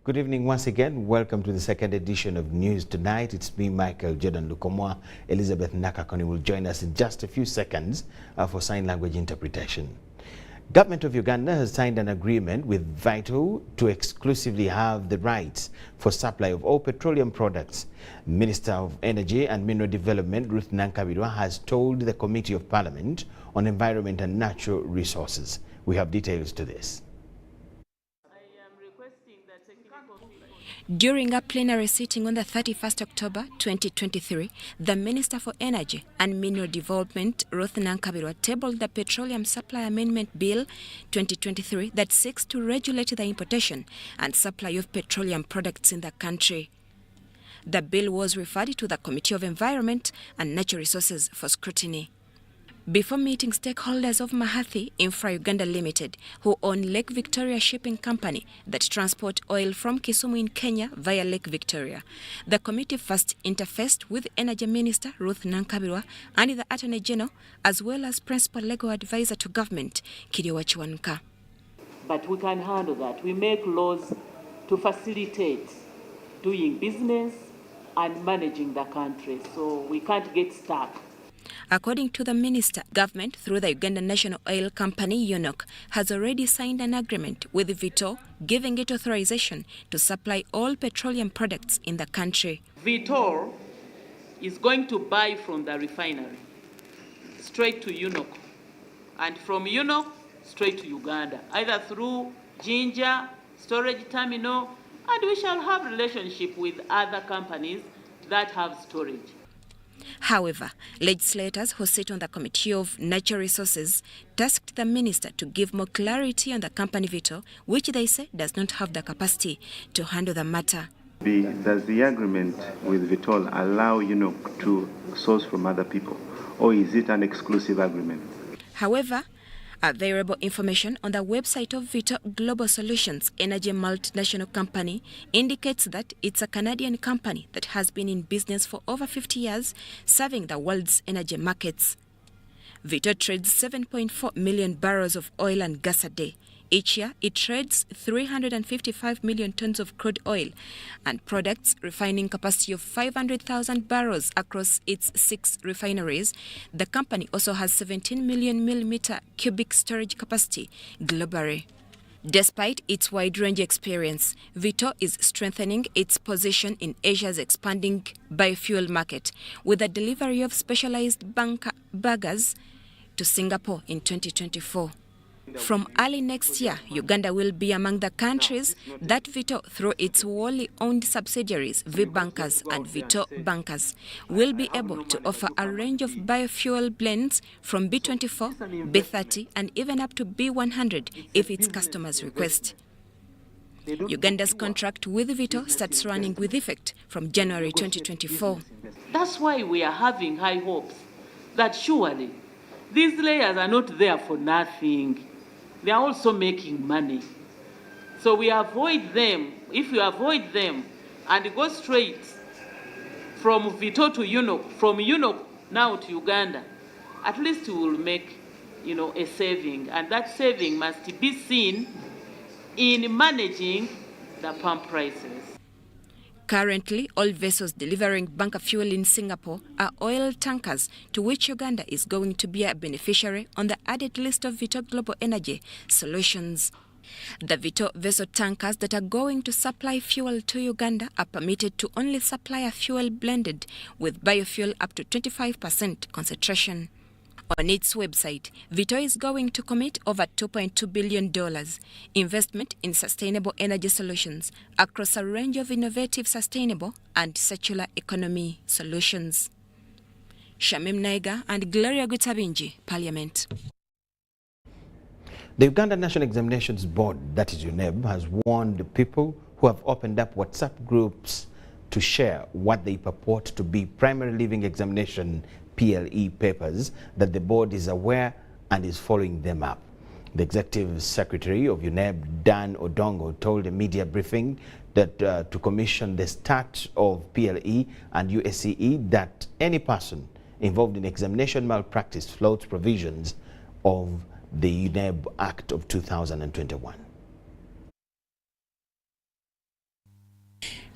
Good evening once again. Welcome to the second edition of News Tonight. It's me, Micheal, Jordan Lukomwa. Elizabeth Nakakoni will join us in just a few seconds for sign language interpretation. Government of Uganda has signed an agreement with Vital to exclusively have the rights for supply of all petroleum products. Minister of Energy and Mineral Development Ruth Nankabirwa has told the Committee of Parliament on Environment and Natural Resources. We have details to this. During a plenary sitting on the 31st October 2023, the Minister for Energy and Mineral Development, Ruth Nankabirwa, tabled the Petroleum Supply Amendment Bill 2023 that seeks to regulate the importation and supply of petroleum products in the country. The bill was referred to the Committee of Environment and Natural Resources for scrutiny. Before meeting stakeholders of Mahathi Infra Uganda Limited, who own Lake Victoria Shipping Company that transport oil from Kisumu in Kenya via Lake Victoria, the committee first interfaced with Energy Minister Ruth Nankabirwa and the Attorney General, as well as Principal Legal Advisor to Government, Kiryowa Chiwanuka. But we can handle that. We make laws to facilitate doing business and managing the country, so we can't get stuck. According to the minister, government, through the Uganda National Oil Company, UNOC, has already signed an agreement with Vito, giving it authorization to supply all petroleum products in the country. Vito is going to buy from the refinery straight to UNOC, and from UNOC straight to Uganda, either through Jinja, storage terminal, and we shall have relationship with other companies that have storage. However, legislators who sit on the Committee of Natural Resources tasked the minister to give more clarity on the company Vito, which they say does not have the capacity to handle the matter. Does the agreement with Vitol allow UNOC to source from other people, or is it an exclusive agreement? However, available information on the website of Vito Global Solutions Energy Multinational Company indicates that it's a Canadian company that has been in business for over 50 years, serving the world's energy markets. Vito trades 7.4 million barrels of oil and gas a day. Each year, it trades 355 million tons of crude oil and products, refining capacity of 500,000 barrels across its 6 refineries. The company also has 17 million millimeter cubic storage capacity globally. Despite its wide-range experience, Vito is strengthening its position in Asia's expanding biofuel market with the delivery of specialized burgers to Singapore in 2024. From early next year, Uganda will be among the countries that Vito, through its wholly owned subsidiaries, V-Bankers and Vito Bankers, will be able to offer a range of biofuel blends from B24, B30 and even up to B100 if its customers request. Uganda's contract with Vito starts running with effect from January 2024. That's why we are having high hopes that surely these layers are not there for nothing. They are also making money. So we avoid them. If we avoid them and go straight from Vito to UNOC, from UNOC now to Uganda, at least we will make, a saving. And that saving must be seen in managing the pump prices. Currently, all vessels delivering bunker fuel in Singapore are oil tankers, to which Uganda is going to be a beneficiary on the added list of Vito Global Energy Solutions. The Vito vessel tankers that are going to supply fuel to Uganda are permitted to only supply a fuel blended with biofuel up to 25% concentration. On its website, Vito is going to commit over $2.2 billion investment in sustainable energy solutions across a range of innovative, sustainable and circular economy solutions. Shamim Naiga and Gloria Gutabinji, Parliament. The Uganda National Examinations Board, that is UNEB, has warned people who have opened up WhatsApp groups to share what they purport to be primary leaving examination PLE papers that the board is aware and is following them up. The Executive Secretary of UNEB, Dan Odongo, told a media briefing that to commission the start of PLE and USCE that any person involved in examination malpractice flouts provisions of the UNEB Act of 2021.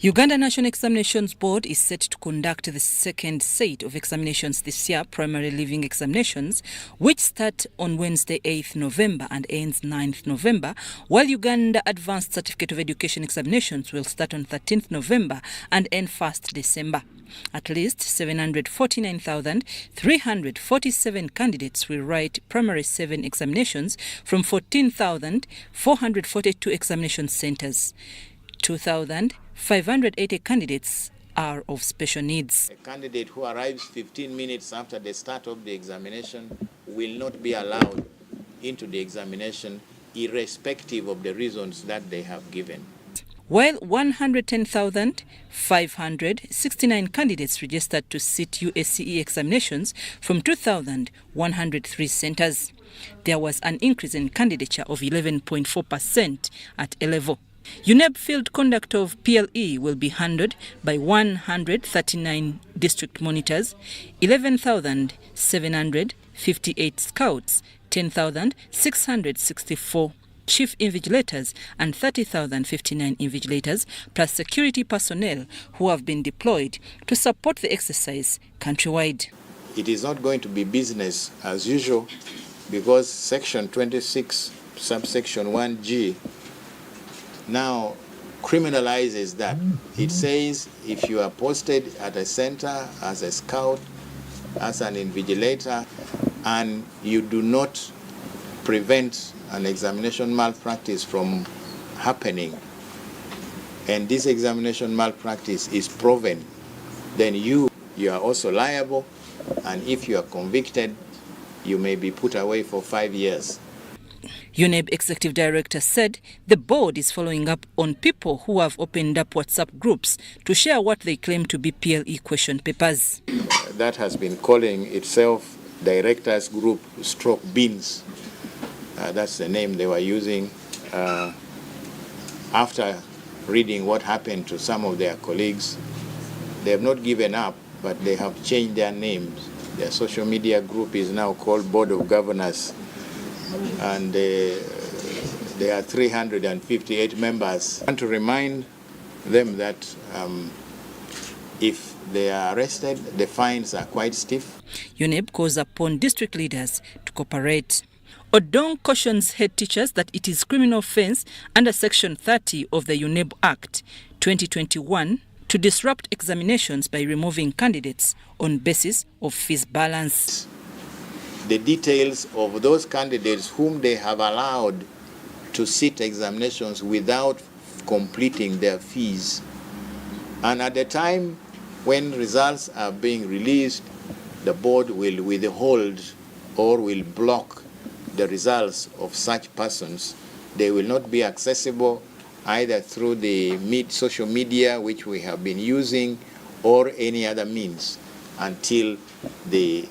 Uganda National Examinations Board is set to conduct the second set of examinations this year, primary leaving examinations, which start on Wednesday 8th November and ends 9th November, while Uganda Advanced Certificate of Education examinations will start on 13th November and end 1st December. At least 749,347 candidates will write primary 7 examinations from 14,442 examination centres. 2,580 candidates are of special needs. A candidate who arrives 15 minutes after the start of the examination will not be allowed into the examination, irrespective of the reasons that they have given. While 110,569 candidates registered to sit USCE examinations from 2,103 centres. There was an increase in candidature of 11.4% at A level. UNEB field conduct of PLE will be handled by 139 district monitors, 11,758 scouts, 10,664 chief invigilators and 30,059 invigilators, plus security personnel who have been deployed to support the exercise countrywide. It is not going to be business as usual because Section 26, subsection 1G, now criminalizes that. It says if you are posted at a center as a scout, as an invigilator, and you do not prevent an examination malpractice from happening, and this examination malpractice is proven, then you are also liable, and if you are convicted, you may be put away for 5 years. UNEB Executive Director said the board is following up on people who have opened up WhatsApp groups to share what they claim to be PLE question papers. That has been calling itself Directors Group Stroke Beans. That's the name they were using after reading what happened to some of their colleagues. They have not given up, but they have changed their names. Their social media group is now called Board of Governors, and there are 358 members. I want to remind them that if they are arrested, the fines are quite stiff. UNEB calls upon district leaders to cooperate. Odong cautions head teachers that it is criminal offence under Section 30 of the UNEB Act 2021 to disrupt examinations by removing candidates on basis of fees balance. The details of those candidates whom they have allowed to sit examinations without completing their fees. And at the time when results are being released, the board will withhold or will block the results of such persons. They will not be accessible either through the social media, which we have been using, or any other means until the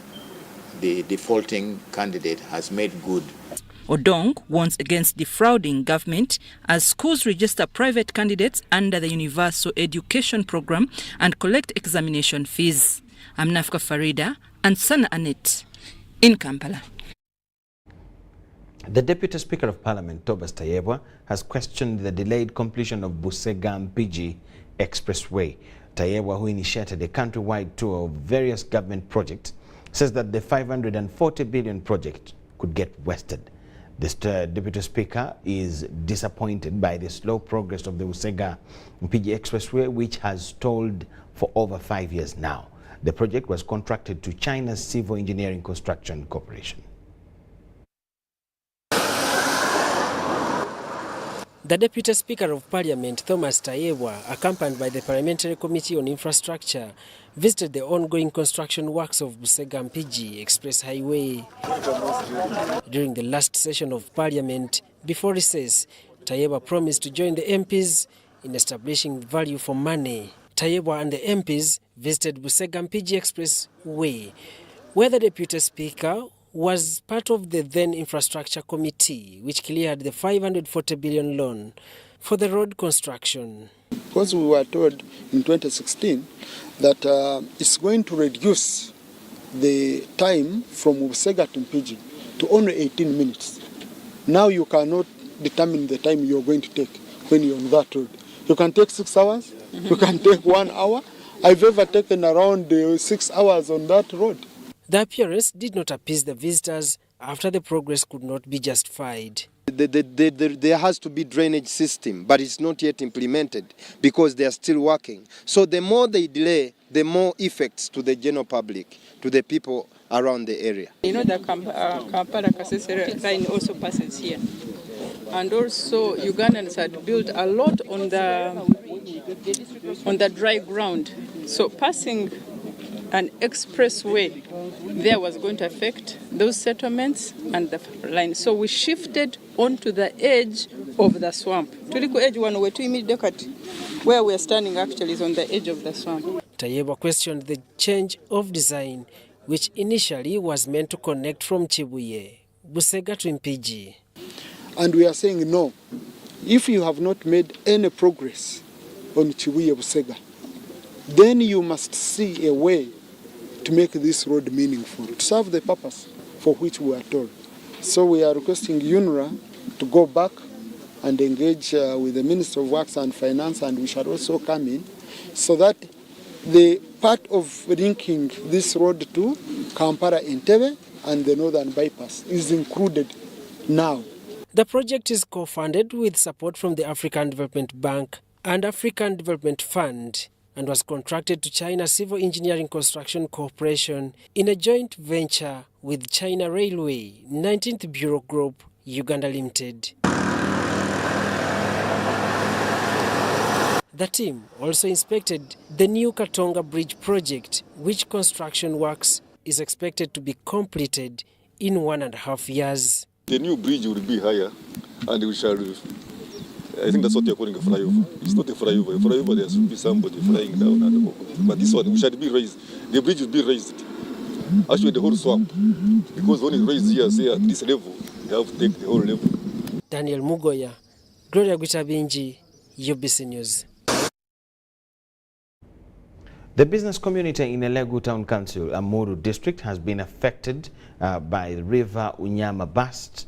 defaulting candidate has made good. Odong warns against defrauding government as schools register private candidates under the Universal Education Program and collect examination fees. I'm Nafka Farida and Sana Anet in Kampala. The Deputy Speaker of Parliament, Thomas Tayebwa, has questioned the delayed completion of Busega-Mpigi Expressway. Tayebwa, who initiated a countrywide tour of various government projects, says that the 540 billion project could get wasted. The Deputy Speaker is disappointed by the slow progress of the Busega-Mpigi Expressway, which has stalled for over 5 years now. The project was contracted to China's Civil Engineering Construction Corporation. The Deputy Speaker of Parliament, Thomas Tayebwa, accompanied by the Parliamentary Committee on Infrastructure, visited the ongoing construction works of Busega-Mpigi Express Highway. During the last session of Parliament, before recess, Tayebwa promised to join the MPs in establishing value for money. Tayebwa and the MPs visited Busega-Mpigi Expressway, where the Deputy Speaker was part of the then Infrastructure Committee, which cleared the 540 billion loan for the road construction. Because we were told in 2016 that it's going to reduce the time from Busega to Mpigi to only 18 minutes. Now you cannot determine the time you're going to take when you're on that road. You can take 6 hours, you can take 1 hour. I've ever taken around 6 hours on that road. The appearance did not appease the visitors after the progress could not be justified. There has to be drainage system, but it's not yet implemented because they are still working. So the more they delay, the more effects to the general public, to the people around the area. You know, the Kampala-Kasese line also passes here. And also Ugandans had built a lot on the dry ground. So passing an expressway there was going to affect those settlements and the line. So we shifted onto the edge of the swamp. Where we are standing actually is on the edge of the swamp. Tayebwa questioned the change of design, which initially was meant to connect from Chibuye, Busega to Mpigi. And we are saying no. If you have not made any progress on Chibuye Busega, then you must see a way to make this road meaningful, to serve the purpose for which we are told. So we are requesting UNRA to go back and engage with the Minister of Works and Finance, and we shall also come in, so that the part of linking this road to Kampala-Entebbe and the Northern Bypass is included now. The project is co-funded with support from the African Development Bank and African Development Fund, and was contracted to China Civil Engineering Construction Corporation in a joint venture with China Railway, 19th Bureau Group, Uganda Limited. The team also inspected the new Katonga Bridge project, which construction works is expected to be completed in 1.5 years. The new bridge will be higher, and we shall, I think that's what they're calling a flyover. It's not a flyover. A flyover, there should be somebody flying down. But this one, we shall be raised. The bridge will be raised. Actually, the whole swamp. Because when it raised here, say at this level, you have to take the whole level. Daniel Mugoya, Gloria Gwitabinji, UBC News. The business community in Elegu Town Council, Amuru district, has been affected by the River Unyama burst.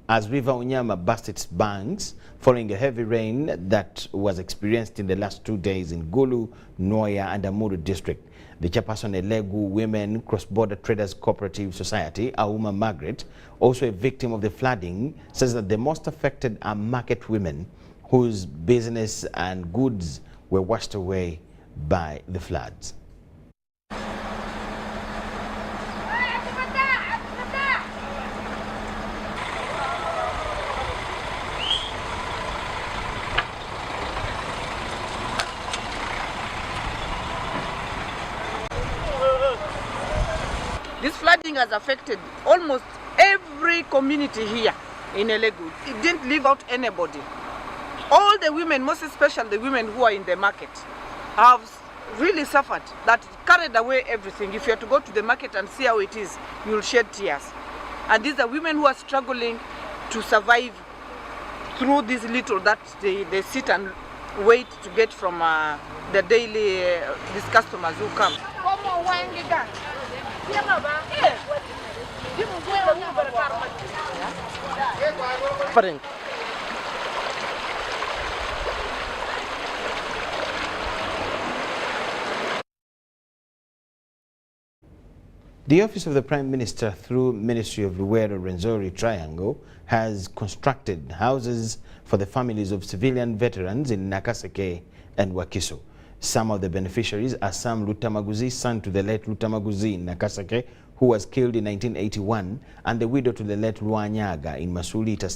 As River Unyama burst its banks following a heavy rain that was experienced in the last 2 days in Gulu, Noya and Amuru district. The chairperson Elegu Women Cross-Border Traders Cooperative Society, Auma Margaret, also a victim of the flooding, says that the most affected are market women whose business and goods were washed away by the floods. This flooding has affected almost every community here in Elegu. It didn't leave out anybody. All the women, most especially the women who are in the market, have really suffered. That carried away everything. If you have to go to the market and see how it is, you'll shed tears. And these are women who are struggling to survive through this little that they sit and wait to get from the daily these customers who come. The Office of the Prime Minister, through Ministry of Luwero-Rwenzori Triangle, has constructed houses for the families of civilian veterans in Nakaseke and Wakiso. Some of the beneficiaries are Sam Lutamaguzi, son to the late Lutamaguzi in Nakaseke, who was killed in 1981, and the widow to the late Luanyaga in Masulita,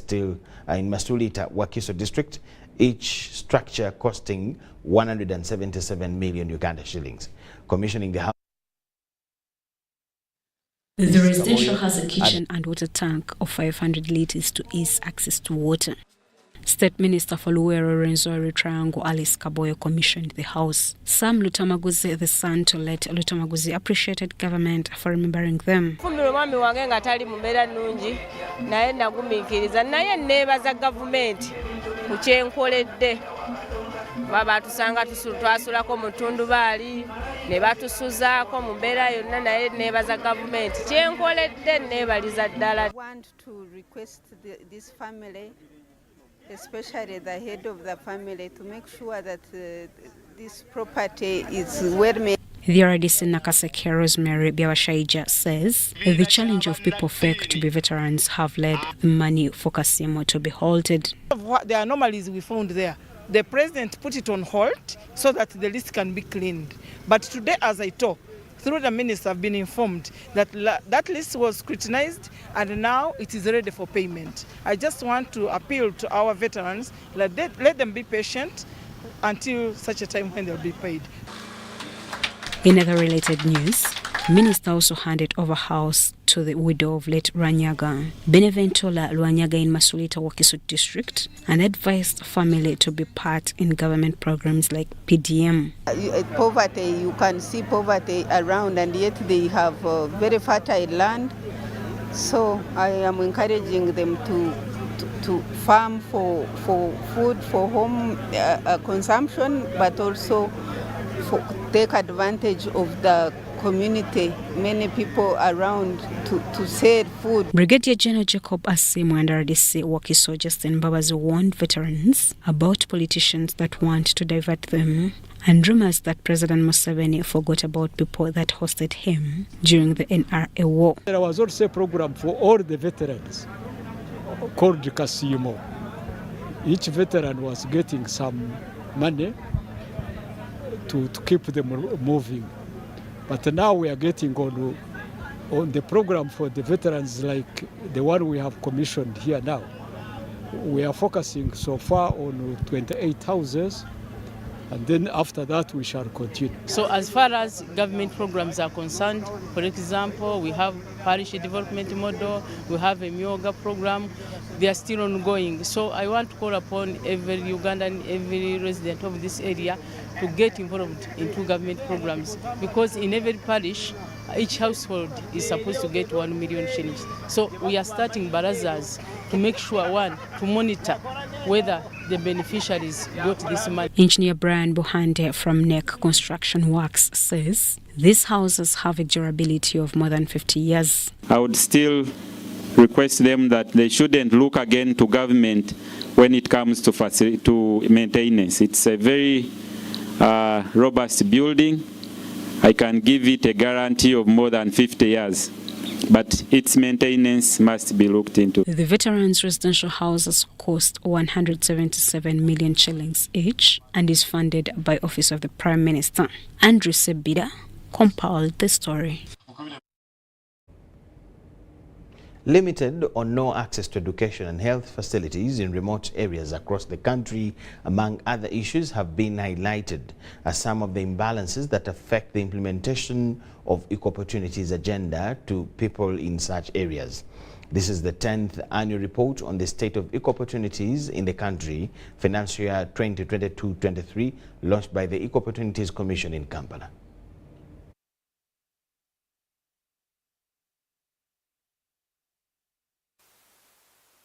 Wakiso district, each structure costing 177 million Uganda shillings. Commissioning the house. The residential has a kitchen and water tank of 500 litres to ease access to water. State Minister for Luwero-Rwenzori Triangle Alice Kaboyo commissioned the house. Sam Lutamaguzi, the son to late Lutamaguzi, appreciated government for remembering them. Babatusanga twasulako mutundubaali ne batusuzaako mu mbeera yonna naye neebaza gavumenti kyenkoledde neebaliza ddala. Want to request this family especially the head of the family, to make sure that this property is well made. The RDC Nakaseke Rosemary Biawashaija says the challenge of people fake to be veterans have led the money for Kasimo to be halted. The anomalies we found there, the president put it on hold so that the list can be cleaned. But today, as I talk, through the minister, I've been informed that that list was scrutinized and now it is ready for payment. I just want to appeal to our veterans, let them be patient until such a time when they'll be paid. In other related news, Minister also handed over house to the widow of late Ranyaga, Beneventola Lwanyaga in Masulita Wakiso district, and advised family to be part in government programs like PDM. Poverty, you can see poverty around, and yet they have very fertile land. So I am encouraging them to farm for food, for home consumption, but also take advantage of the community, many people around to sell food. Brigadier General Jacob Asimu and RDC Wakiso Justin Babazi warned veterans about politicians that want to divert them and rumors that President Museveni forgot about people that hosted him during the NRA war. There was also a program for all the veterans called Kasimo. Each veteran was getting some money to keep them moving. But now we are getting on the program for the veterans like the one we have commissioned here now. We are focusing so far on 28 houses, and then after that we shall continue. So as far as government programs are concerned, for example, we have parish development model, we have a Myoga program, they are still ongoing. So I want to call upon every Ugandan, every resident of this area to get involved into government programs, because in every parish, each household is supposed to get 1 million shillings. So we are starting barazas to make sure, one, to monitor whether the beneficiaries got this money. Engineer Brian Buhande from NEC Construction Works says these houses have a durability of more than 50 years. I would still request them that they shouldn't look again to government when it comes to maintenance. It's a very robust building. I can give it a guarantee of more than 50 years, but its maintenance must be looked into. The veterans' residential houses cost 177 million shillings each and is funded by Office of the Prime Minister. Andrew Sebida compiled the story. Limited or no access to education and health facilities in remote areas across the country, among other issues, have been highlighted as some of the imbalances that affect the implementation of Equal Opportunities agenda to people in such areas. This is the 10th annual report on the state of equal opportunities in the country, financial year 2022-23, launched by the Equal Opportunities Commission in Kampala.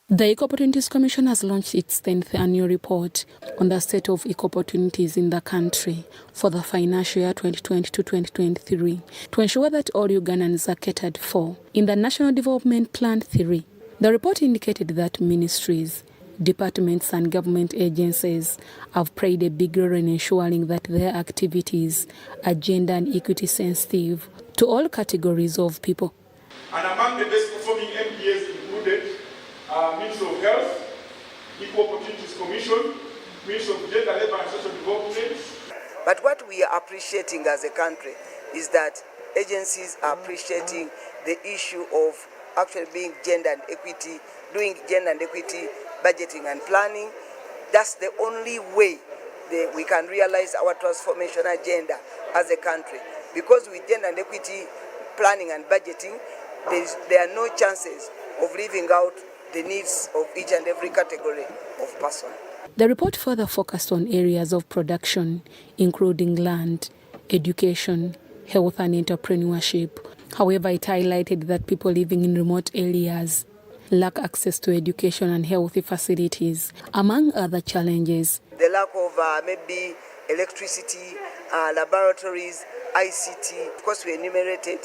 The Equal Opportunities Commission has launched its 10th annual report on the state of equal opportunities in the country for the financial year 2022-2023 to ensure that all Ugandans are catered for. In the National Development Plan 3, the report indicated that ministries, departments and government agencies have played a big role in ensuring that their activities are gender and equity sensitive to all categories of people. And among the best performing MPAs included Ministry of Health, Equal Opportunities Commission, Ministry of Gender, Labour and Social Development. But what we are appreciating as a country is that agencies are appreciating the issue of actually being gender and equity, doing gender and equity budgeting and planning. That's the only way that we can realize our transformation agenda as a country. Because with gender and equity planning and budgeting, there are no chances of leaving out the needs of each and every category of person. The report further focused on areas of production, including land, education, health and entrepreneurship. However, it highlighted that people living in remote areas lack access to education and healthy facilities, among other challenges. The lack of maybe electricity, laboratories, ICT. Of course, we enumerated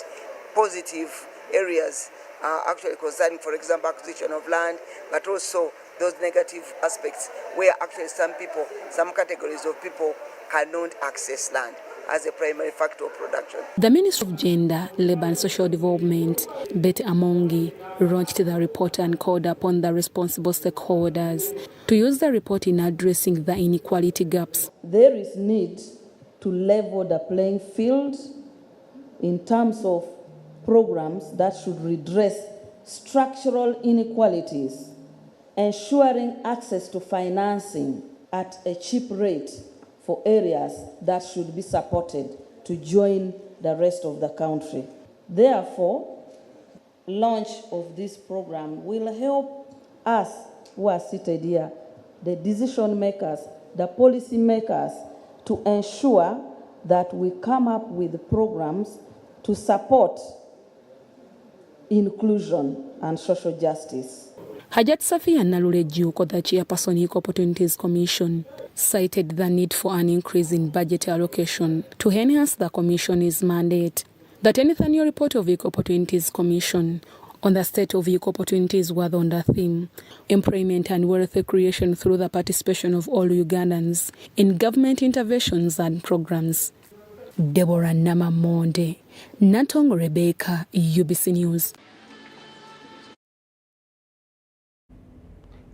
positive areas actually concerning, for example, acquisition of land, but also those negative aspects where actually some people, some categories of people cannot access land as a primary factor of production. The Minister of Gender, Labour and Social Development, Betty Amongi, launched the report and called upon the responsible stakeholders to use the report in addressing the inequality gaps. There is need to level the playing field in terms of programs that should redress structural inequalities, ensuring access to financing at a cheap rate for areas that should be supported to join the rest of the country. Therefore, launch of this program will help us who are seated here, the decision makers, the policy makers, to ensure that we come up with programs to support inclusion and social justice. Hajat Safia Nalulejuko, the chairperson Equal Opportunities Commission, cited the need for an increase in budget allocation to enhance the Commission's mandate. The 10th annual report of Equal Opportunities Commission on the state of equal opportunities was on the theme employment and wealth creation through the participation of all Ugandans in government interventions and programs. Deborah Namamonde, Natong Rebecca, UBC News.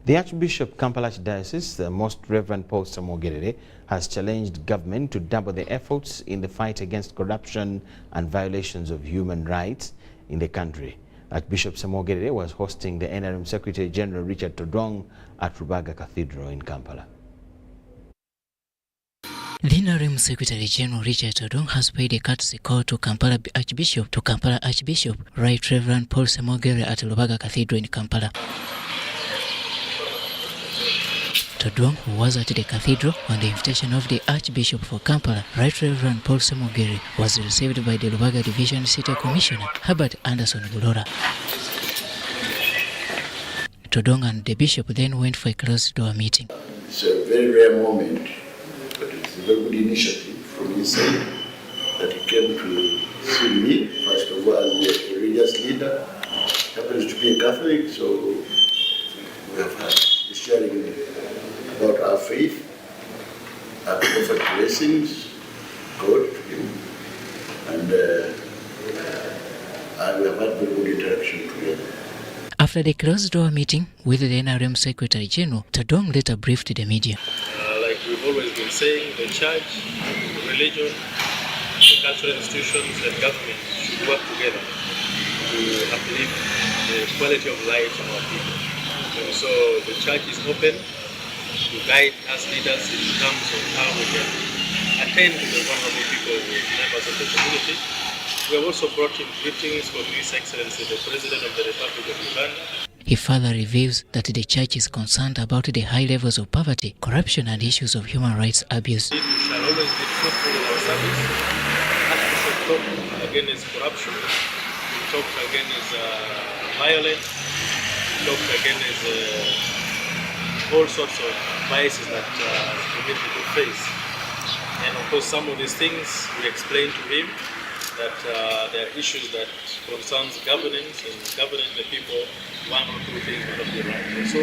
The Archbishop Kampala Archdiocese, the Most Reverend Paul Samogerere, has challenged government to double the efforts in the fight against corruption and violations of human rights in the country. Archbishop Samogerere was hosting the NRM Secretary General Richard Todong at Rubaga Cathedral in Kampala. The NRM Secretary General Richard Todong has paid a courtesy call to Kampala Archbishop Right Reverend Paul Samogerere at Rubaga Cathedral in Kampala. Todong, who was at the cathedral on the invitation of the Archbishop for Kampala, Right Reverend Paul Samogerere, was received by the Rubaga Division City Commissioner Herbert Anderson Bulora. Todong and the Bishop then went for a closed-door meeting. It's a very rare moment, but it's a very good initiative from his side that he came to see me, first of all, as a religious leader. He happens to be a Catholic, so we have had the sharing about our faith, our prophet blessings, God to him, and we have had very good interaction together. After the closed-door meeting with the NRM Secretary General, Todong later briefed the media. Like we've always been saying, the church, the religion, the cultural institutions and government should work together to uplift the quality of life of our people. And so the church is open to guide us leaders in terms of how we can attend to the vulnerable people, members of the community. We have also brought in greetings from His Excellency, the President of the Republic of Uganda. He further reveals that the church is concerned about the high levels of poverty, corruption and issues of human rights abuse. We shall always be truthful in our service. As we talk against corruption, we talk against violence, we talk against all sorts of biases that people face. And of course, some of these things we explain to him that there are issues that concerns governance and governing the people. One or two things will not be right. So,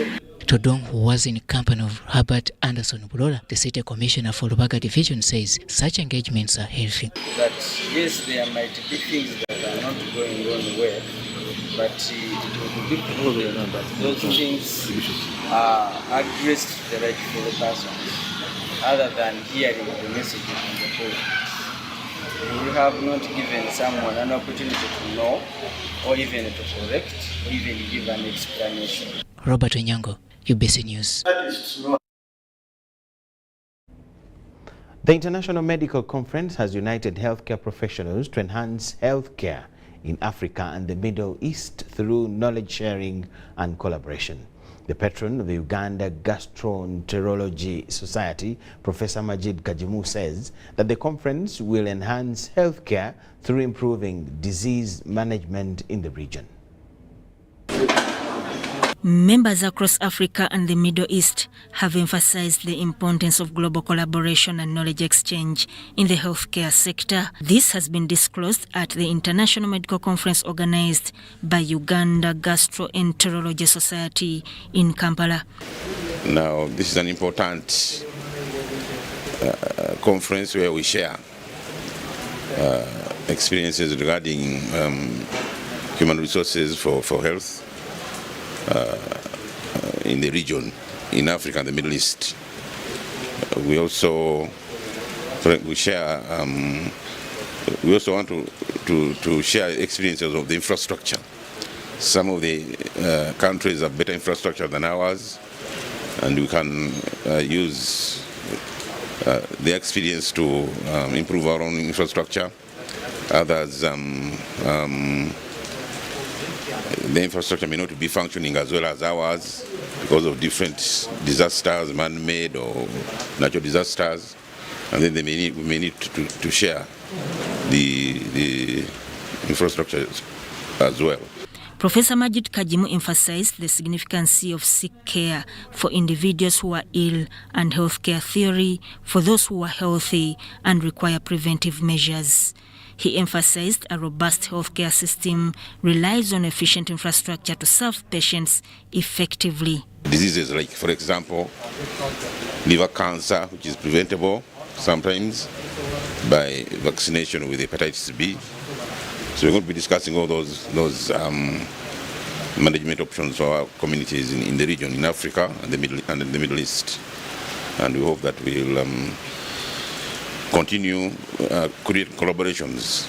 Todong, who was in company of Herbert Anderson Bulora, the City Commissioner for Rubaga Division, says such engagements are healthy. That yes, there might be things that are not going on well, but it would be proven that those things are addressed to the rightful persons, other than hearing the message from the pulpit. We have not given someone an opportunity to know, or even to correct, or even give an explanation. Robert Onyango, UBC News. The International Medical Conference has united healthcare professionals to enhance healthcare in Africa and the Middle East through knowledge sharing and collaboration. The patron of the Uganda Gastroenterology Society, Professor Majid Kajimu, says that the conference will enhance healthcare through improving disease management in the region. Members across Africa and the Middle East have emphasized the importance of global collaboration and knowledge exchange in the healthcare sector. This has been disclosed at the International Medical Conference organized by Uganda Gastroenterology Society in Kampala. Now, this is an important conference where we share experiences regarding human resources for health in the region, in Africa and the Middle East. We also want to share experiences of the infrastructure. Some of the countries have better infrastructure than ours, and we can use the experience to improve our own infrastructure. Others, the infrastructure may not be functioning as well as ours because of different disasters, man-made or natural disasters, and then we may need to share the infrastructure as well. Professor Majid Kajimu emphasized the significance of sick care for individuals who are ill and healthcare theory for those who are healthy and require preventive measures. He emphasized a robust healthcare system relies on efficient infrastructure to serve patients effectively. Diseases like, for example, liver cancer, which is preventable sometimes by vaccination with hepatitis B. So we're going to be discussing all those management options for our communities in the region, in Africa and the Middle East. And we hope that we'll continue create collaborations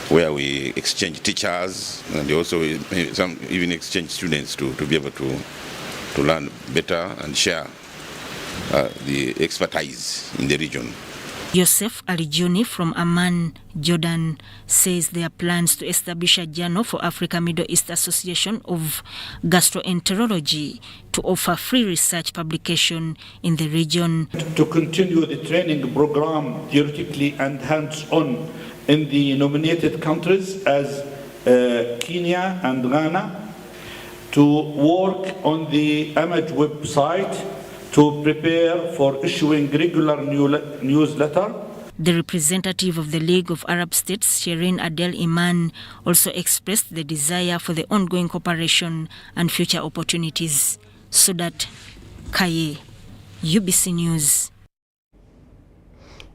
where we exchange teachers and also even exchange students to be able to learn better and share the expertise in the region. Yosef Alijuni from Amman, Jordan, says there are plans to establish a journal for Africa-Middle East Association of Gastroenterology to offer free research publication in the region. To continue the training program theoretically and hands-on in the nominated countries as Kenya and Ghana, to work on the image website to prepare for issuing regular newsletter. The representative of the League of Arab States, Shireen Adel Iman, also expressed the desire for the ongoing cooperation and future opportunities. Sudat Kaye, UBC News.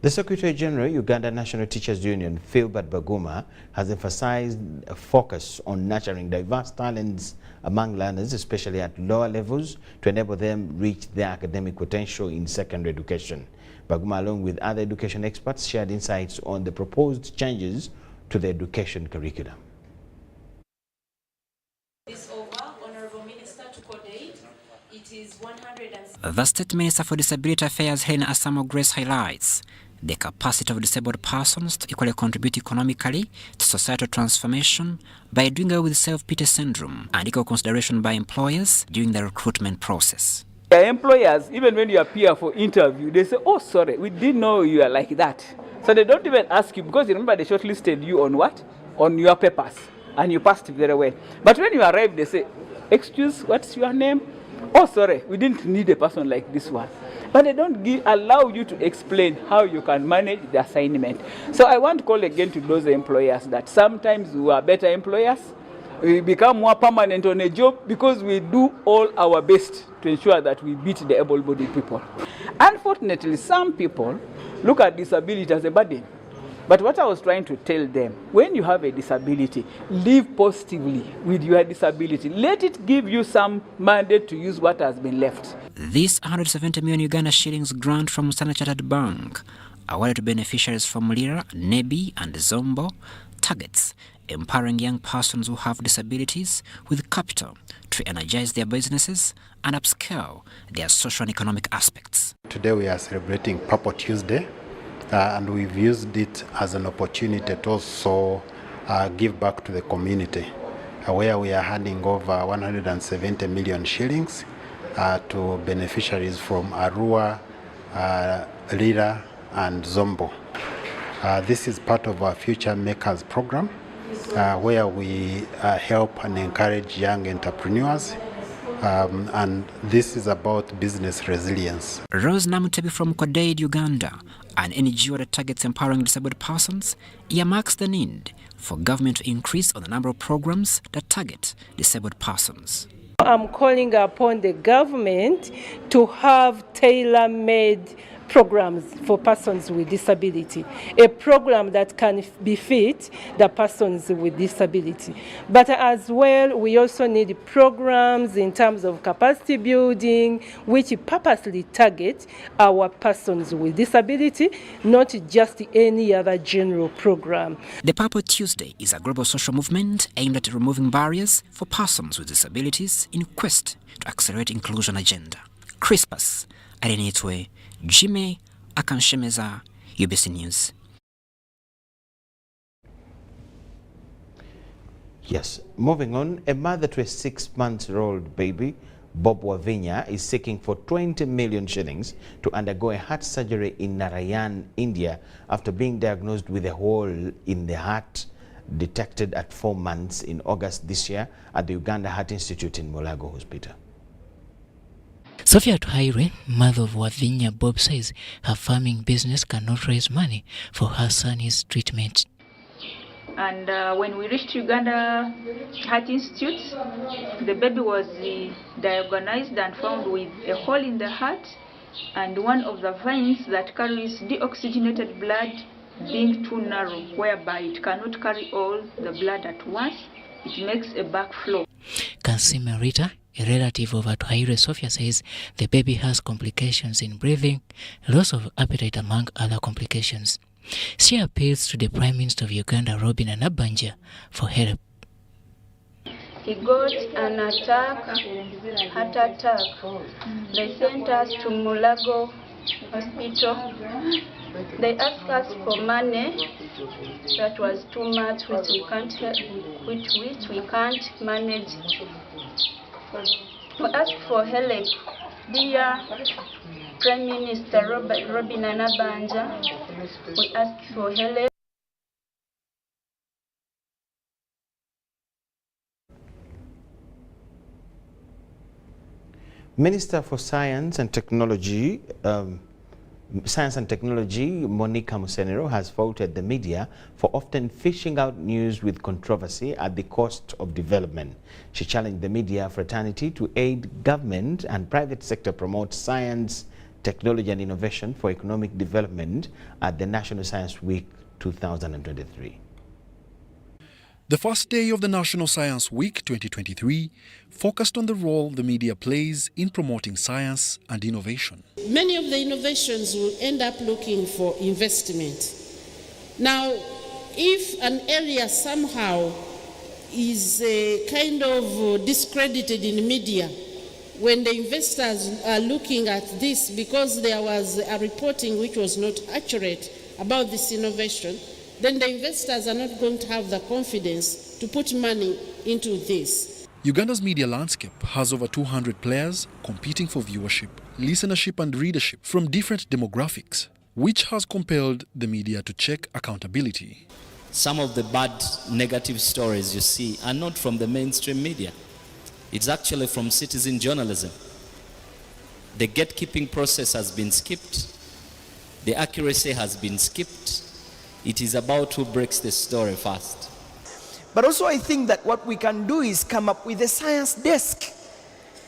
The Secretary General, Uganda National Teachers Union, Philbert Baguma, has emphasized a focus on nurturing diverse talents among learners, especially at lower levels, to enable them reach their academic potential in secondary education. Baguma, along with other education experts, shared insights on the proposed changes to the education curriculum. The State Minister for Disability Affairs, Helena Asamo Grace, highlights the capacity of disabled persons to equally contribute economically to societal transformation by doing away with self-pity syndrome and equal consideration by employers during the recruitment process. Employers, even when you appear for interview, they say, oh, sorry, we didn't know you are like that. So they don't even ask you, because remember they shortlisted you on what? On your papers, and you passed very well. But when you arrive, they say, excuse, what's your name? Oh, sorry, we didn't need a person like this one. But they don't allow you to explain how you can manage the assignment. So I want to call again to those employers that sometimes we are better employers. We become more permanent on a job because we do all our best to ensure that we beat the able-bodied people. Unfortunately, some people look at disability as a burden. But what I was trying to tell them, when you have a disability, live positively with your disability. Let it give you some mandate to use what has been left. This 170 million Uganda shillings grant from Standard Chartered Bank, awarded to beneficiaries from Lira, Nebi and Zombo, targets empowering young persons who have disabilities with capital to energize their businesses and upscale their social and economic aspects. Today we are celebrating Purple Tuesday. And we've used it as an opportunity to also give back to the community, where we are handing over 170 million shillings to beneficiaries from Arua, Lira and Zombo. This is part of our Future Makers program, where we help and encourage young entrepreneurs and this is about business resilience. Rose Namutebi from Kodeid, Uganda, an NGO that targets empowering disabled persons, earmarks the need for government to increase on the number of programs that target disabled persons. I'm calling upon the government to have tailor-made programs for persons with disability, a program that can befit the persons with disability. But as well, we also need programs in terms of capacity building, which purposely target our persons with disability, not just any other general program. The Purple Tuesday is a global social movement aimed at removing barriers for persons with disabilities in quest to accelerate inclusion agenda. Crispus, Arenitwe, Jime Akanshemeza, UBC News. Yes, moving on, a mother to a 6-month-old baby, Bob Wavinya, is seeking for 20 million shillings to undergo a heart surgery in Narayan, India, after being diagnosed with a hole in the heart detected at 4 months in August this year at the Uganda Heart Institute in Mulago Hospital. Sophia Tuhaire, mother of Wavinya Bob, says her farming business cannot raise money for her son's treatment. And when we reached Uganda Heart Institute, the baby was diagnosed and found with a hole in the heart and one of the veins that carries deoxygenated blood being too narrow, whereby it cannot carry all the blood at once. It makes a backflow. Kansime Rita, a relative of Atuhaire Sophia, says the baby has complications in breathing, loss of appetite among other complications. She appeals to the Prime Minister of Uganda, Robin Anabanja, for help. He got an heart attack. They sent us to Mulago Hospital. They asked us for money. That was too much, which we can't manage. We asked for help. Dear Prime Minister Robin Anabanja, we asked for help. Minister for Science and Technology, Monica Musenero, has faulted the media for often fishing out news with controversy at the cost of development. She challenged the media fraternity to aid government and private sector promote science, technology and innovation for economic development at the National Science Week 2023. The first day of the National Science Week 2023 focused on the role the media plays in promoting science and innovation. Many of the innovations will end up looking for investment. Now, if an area somehow is kind of discredited in media, when the investors are looking at this because there was a reporting which was not accurate about this innovation, then the investors are not going to have the confidence to put money into this. Uganda's media landscape has over 200 players competing for viewership, listenership and readership from different demographics, which has compelled the media to check accountability. Some of the bad, negative stories you see are not from the mainstream media. It's actually from citizen journalism. The gatekeeping process has been skipped. The accuracy has been skipped. It is about who breaks the story first. But also I think that what we can do is come up with a science desk.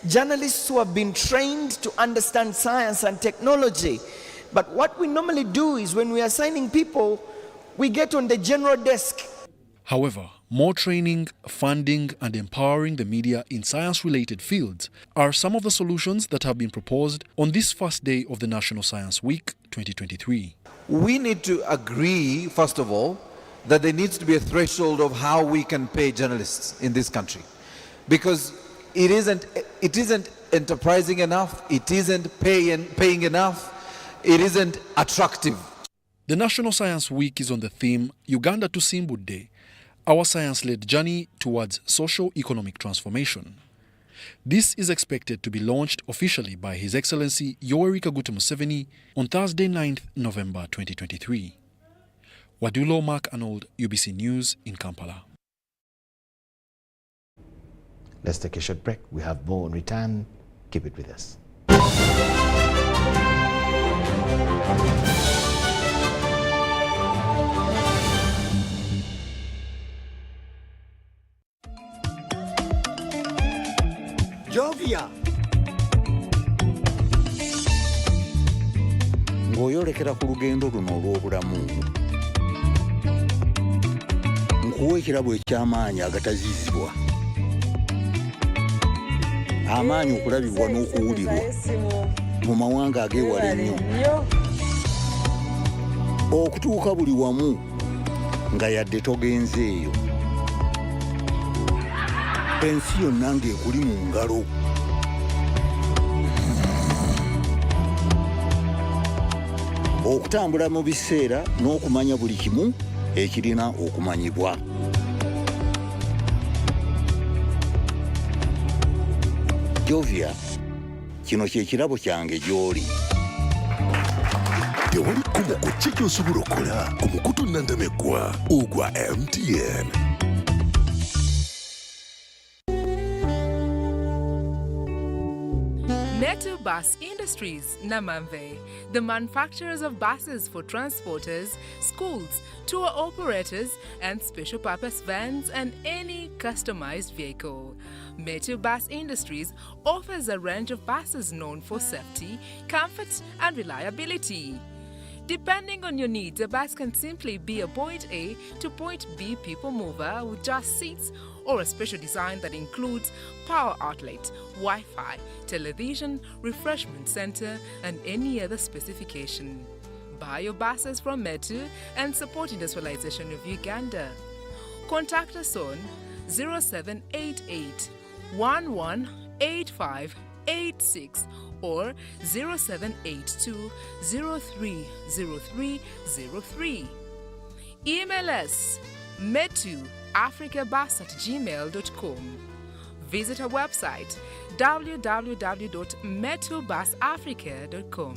Journalists who have been trained to understand science and technology. But what we normally do is when we are assigning people, we get on the general desk. However, more training, funding and empowering the media in science-related fields are some of the solutions that have been proposed on this first day of the National Science Week 2023. We need to agree, first of all, that there needs to be a threshold of how we can pay journalists in this country. Because it isn't enterprising enough, it isn't paying enough, it isn't attractive. The National Science Week is on the theme Uganda to Simbu Day, our science-led journey towards socio-economic transformation. This is expected to be launched officially by His Excellency Yoweri Kaguta Museveni on Thursday, 9th November 2023. Wadulo Mark Arnold, UBC News in Kampala. Let's take a short break. We have more on return. Keep it with us. Jovia. Ng'oyolekera ku lugendo luno olw'obulamu nkuwa ekirabo eky'amaanyi agataziizibwa, amaanyi okulabibwa n'okuwulirwa mu mawanga ag'ewala ennyo, okutuuka buli wamu nga yadde togenze eyo, ensi yonna ng'ekuli mu ngalo. Okutambula mu biseera n'okumanya buli kimu ekirina okumanyibwa. Jovia, kino kye kirabo kyange gy'oli. Tewali kkubo ku ki ky'osobola okukola ku mukutu nnandameggwa ogwa MTN. Metu Bus Industries, Namamve, the manufacturers of buses for transporters, schools, tour operators, and special purpose vans and any customized vehicle. Metu Bus Industries offers a range of buses known for safety, comfort, and reliability. Depending on your needs, a bus can simply be a point A to point B people mover with just seats, or a special design that includes power outlet, Wi-Fi, television, refreshment center, and any other specification. Buy your buses from Metu and support industrialization of Uganda. Contact us on 0788 118586 or 0782 030303. Email us metuafricabus@gmail.com. Visit our website www.metubusafrica.com.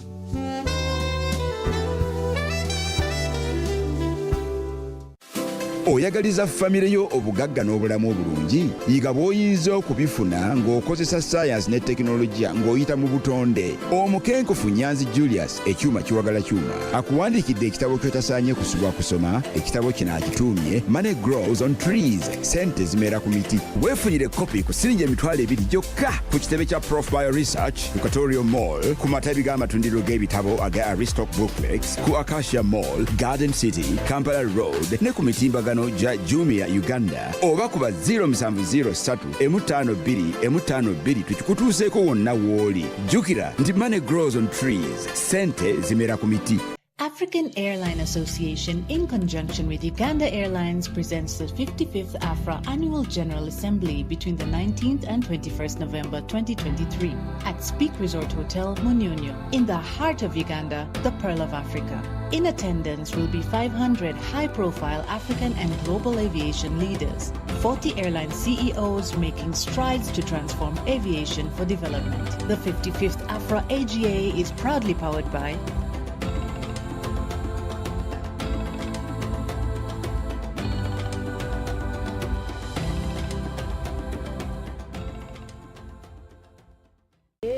Oyagaliza famire yo obugagga n'obulamu obulungi, yiga bw'oyinza okubifuna ng'okozesa science ne tekinologiya ng'oyita mu butonde. Omukenkufu Nyanzi Julius ekyuma kiwagala kyuma akuwandiikidde ekitabo ky'otasaanye kusubwa kusoma. Ekitabo kino akituumye Money Grows on Trees, sente zimera ku miti. Weefunire kopi ku siringi emitwalo 2 gyokka ku kitebe kya Prof Bio Research ku Petroleum Mall, ku matabi g'amatundiro g'ebitabo aga Aristoc Booklex, ku Acacia Mall, Garden City, Kampala Road ne ku mitimbagano ja Jumia Uganda, oba kuba 0703 M52 tukikutuuseeko wonna w'oli. Jjukira nti Money Grows on Trees, sente zimera ku miti. African Airline Association, in conjunction with Uganda Airlines, presents the 55th AFRA Annual General Assembly between the 19th and 21st November 2023 at Speak Resort Hotel, Munyonyo, in the heart of Uganda, the Pearl of Africa. In attendance will be 500 high-profile African and global aviation leaders, 40 airline CEOs making strides to transform aviation for development. The 55th AFRA AGA is proudly powered by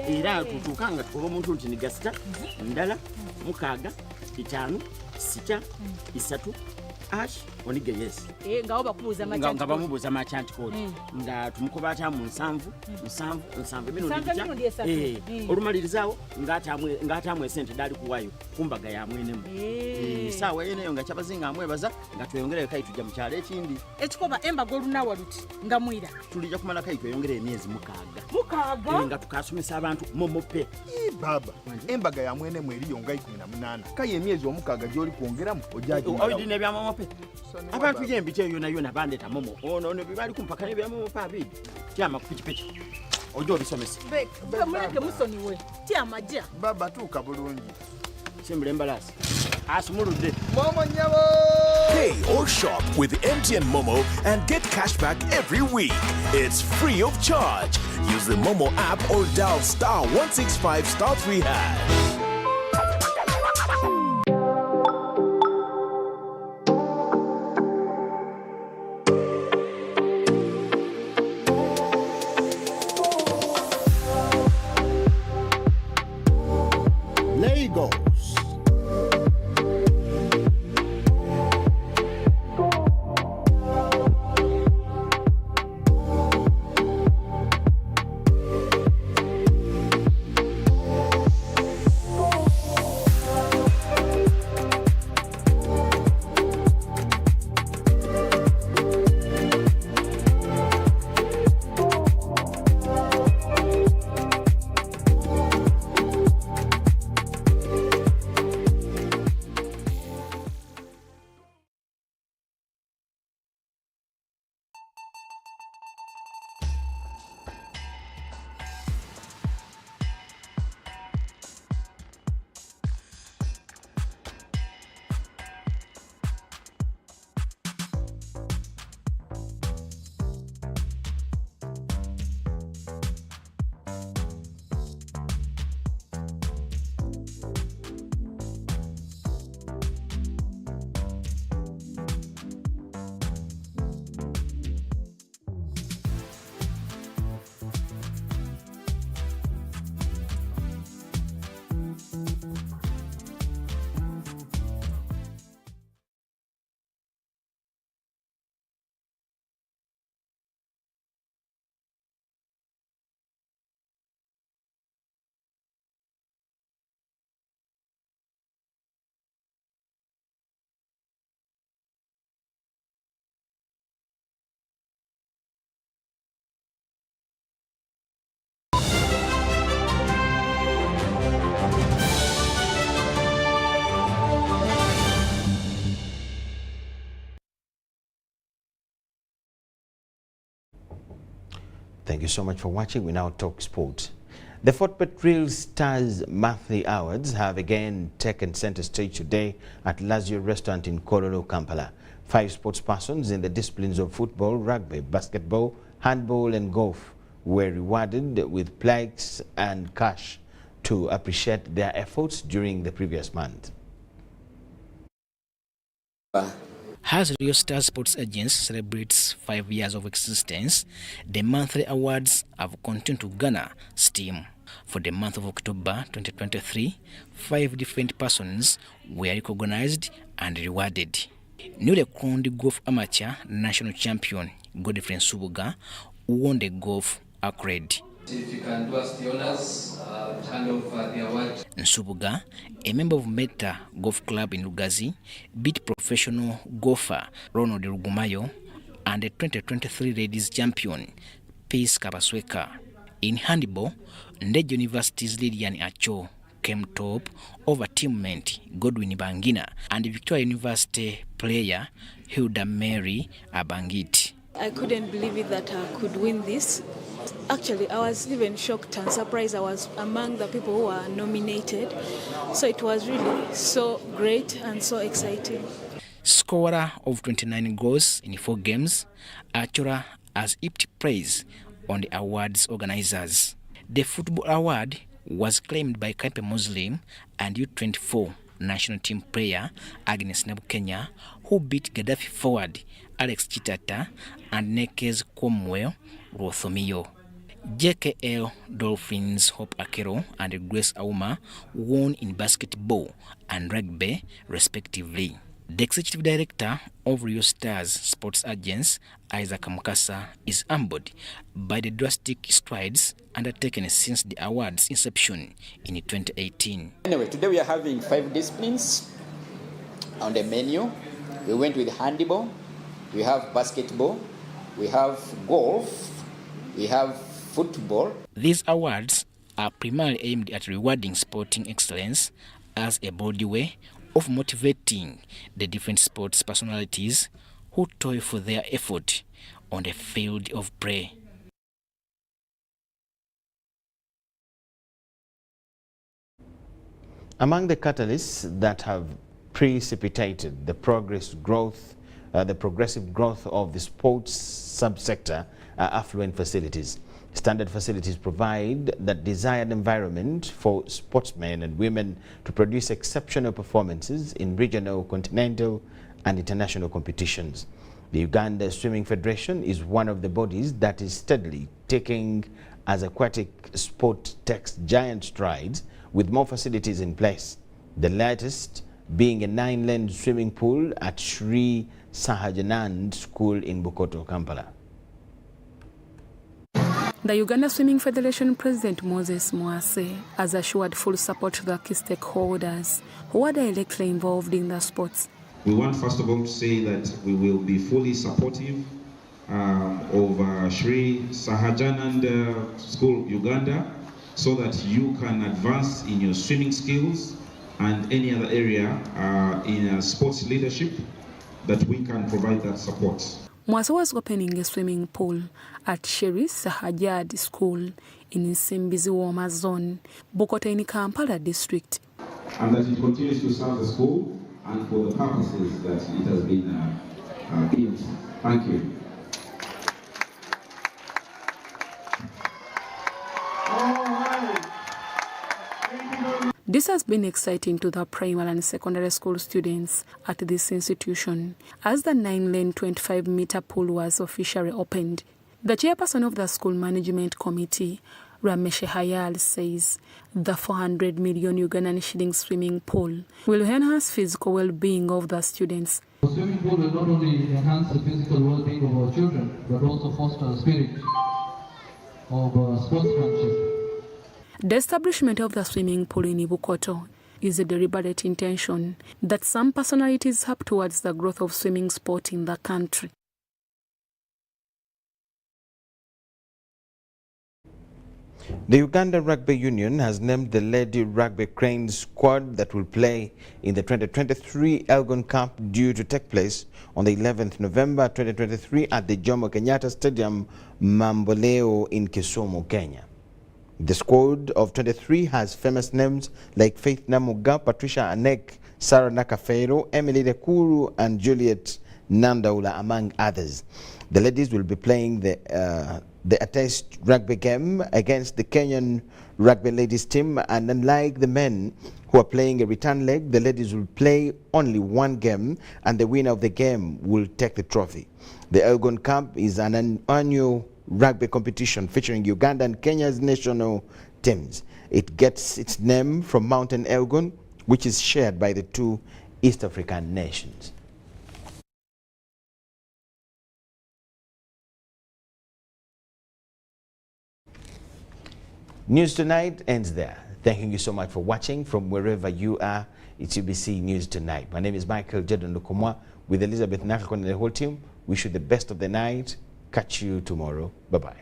era tutukanga tukoba omuntu nti nigasita ndala mukaaga itaano sita isatu ash onige yes nga bakubuuza amachanti nga bamubuuza amachanti code nga tumukoba ata mu 7 olumalirizawo nga atamwe sente dali kuwayo kumbaga ya mwenemu sawa yeneyo nga kyabazinga amwebaza nga tweyongere kai tujja mu kyalo ekindi ekikoba embaga olunawa luti nga mwira tulija kumala kai tweyongere emyezi mukaaga nga tukasomesa abantu momope baba embaga ya mwenemu eriyo nga 18 kai emyezi omukaaga gyoli kwongeramu ojaji oyidine bya momope abantu yembite yona bandeta momo ono ne bibali kumpaka ne bya momo pabidi tyama kupichipichi ojo bisomesa muleke musoniwe tyamaja baba tuka bulungi simbule mbalasi asumulude momo nyabo. Pay or shop with MTN Momo and get cash back every week. It's free of charge. Use the Momo app or dial *165*3#. Thank you so much for watching. We now talk sports. The Fort Petroleum Stars Monthly Awards have again taken center stage today at Lazio Restaurant in Kololo, Kampala. 5 sports persons in the disciplines of football, rugby, basketball, handball and golf were rewarded with plaques and cash to appreciate their efforts during the previous month. As Rio Star Sports Agents celebrates 5 years of existence, the monthly awards have continued to garner steam. For the month of October 2023, 5 different persons were recognized and rewarded. Newly crowned golf amateur national champion Godfrey Nsubuga won the golf accolade. If you can do us the honors, hand over the award. Nsubuga, a member of Meta Golf Club in Lugazi, beat professional golfer Ronald Rugumayo and the 2023 ladies champion Peace Kabasweka. In handball, Ndege University's Lilian Acho came top over teammate Godwin Bangina and Victoria University player Hilda Mary Abangit. I couldn't believe it that I could win this. Actually, I was even shocked and surprised I was among the people who were nominated. So it was really so great and so exciting. Scorer of 29 goals in 4 games, Achora has heaped praise on the awards organizers. The football award was claimed by Kaipe Muslim and U24 national team player Agnes Nabukenya, who beat Gaddafi forward Alex Chitata and Nekez Kwomwell Rothomiyo. JKL Dolphins Hope Akero and Grace Auma won in basketball and rugby respectively. The executive director of Rio Stars Sports Agents, Isaac Mukasa, is humbled by the drastic strides undertaken since the award's inception in 2018. Anyway, today we are having 5 disciplines on the menu. We went with handball, we have basketball, we have golf, we have football. These awards are primarily aimed at rewarding sporting excellence as a bold way of motivating the different sports personalities who toil for their effort on the field of play. Among the catalysts that have precipitated the progressive growth of the sports subsector are affluent facilities. Standard facilities provide that desired environment for sportsmen and women to produce exceptional performances in regional, continental, and international competitions. The Uganda Swimming Federation is one of the bodies that is steadily taking as aquatic sport takes giant strides with more facilities in place. The latest being a 9-lane swimming pool at Sri Sahajanand School in Bukoto, Kampala. The Uganda Swimming Federation President Moses Mwase has assured full support to the key stakeholders who are directly involved in the sports. We want first of all to say that we will be fully supportive of Sri Sahajanand School, Uganda, so that you can advance in your swimming skills and any other area in sports leadership, that we can provide that support. Mwase was opening a swimming pool at Sri Sahajad School in Nsimbizi Woma Zone, Bukoto in Kampala district. And that it continues to serve the school and for the purposes that it has been built. Thank you. This has been exciting to the primary and secondary school students at this institution as the 9-lane 25-meter pool was officially opened. The chairperson of the school management committee, Ramesh Hayal, says the 400 million Ugandan shilling swimming pool will enhance physical well-being of the students. The swimming pool will not only enhance the physical well-being of our children, but also foster a spirit of sportsmanship. The establishment of the swimming pool in Bukoto is a deliberate intention that some personalities have towards the growth of swimming sport in the country. The Uganda Rugby Union has named the Lady Rugby Cranes squad that will play in the 2023 Elgon Cup due to take place on the 11th November 2023 at the Jomo Kenyatta Stadium, Mamboleo in Kisumu, Kenya. The squad of 23 has famous names like Faith Namuga, Patricia Anek, Sarah Nakafero, Emily Dekuru, and Juliet Nandaula, among others. The ladies will be playing the attest rugby game against the Kenyan rugby ladies team, and unlike the men who are playing a return leg, the ladies will play only one game, and the winner of the game will take the trophy. The Elgon Cup is an annual rugby competition featuring Uganda and Kenya's national teams. It gets its name from Mountain Elgon, which is shared by the two East African nations. News Tonight ends there. Thanking you so much for watching from wherever you are. It's UBC News Tonight. My name is Micheal Jordan Lukomwa with Elizabeth Nakakon and the whole team. Wish you the best of the night. Catch you tomorrow. Bye-bye.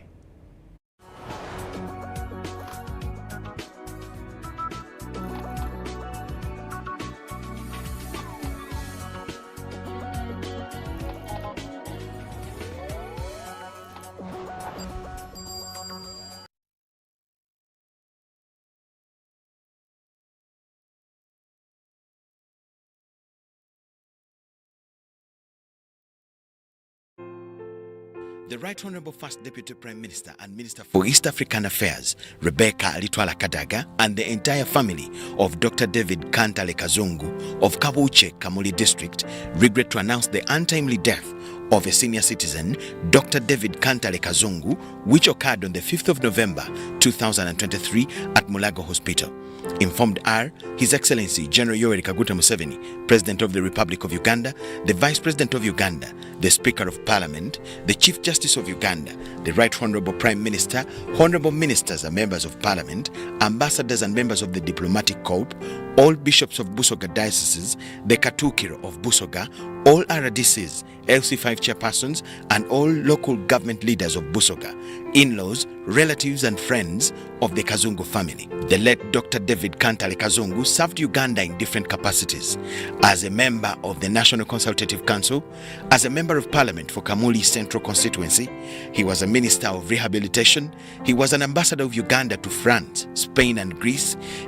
The Right Honorable First Deputy Prime Minister and Minister for East African Affairs, Rebecca Alitwala Kadaga, and the entire family of Dr. David Kantale Kazungu of Kabuche, Kamuli District, regret to announce the untimely death of a senior citizen, Dr. David Kantale Kazungu, which occurred on the 5th of November 2023 at Mulago Hospital. Informed are His Excellency General Yoweri Kaguta Museveni, President of the Republic of Uganda, the Vice President of Uganda, the Speaker of Parliament, the Chief Justice of Uganda, the Right Honorable Prime Minister, Honorable Ministers and Members of Parliament, Ambassadors and members of the Diplomatic Corps, all Bishops of Busoga Dioceses, the Katukiro of Busoga, all RDCs, LC5 chairpersons, and all local government leaders of Busoga, in-laws, relatives and friends of the Kazungu family. The late Dr. David Kantale Kazungu served Uganda in different capacities: as a member of the National Consultative Council, as a member of Parliament for Kamuli Central Constituency, he was a Minister of Rehabilitation, he was an ambassador of Uganda to France, Spain and Greece, he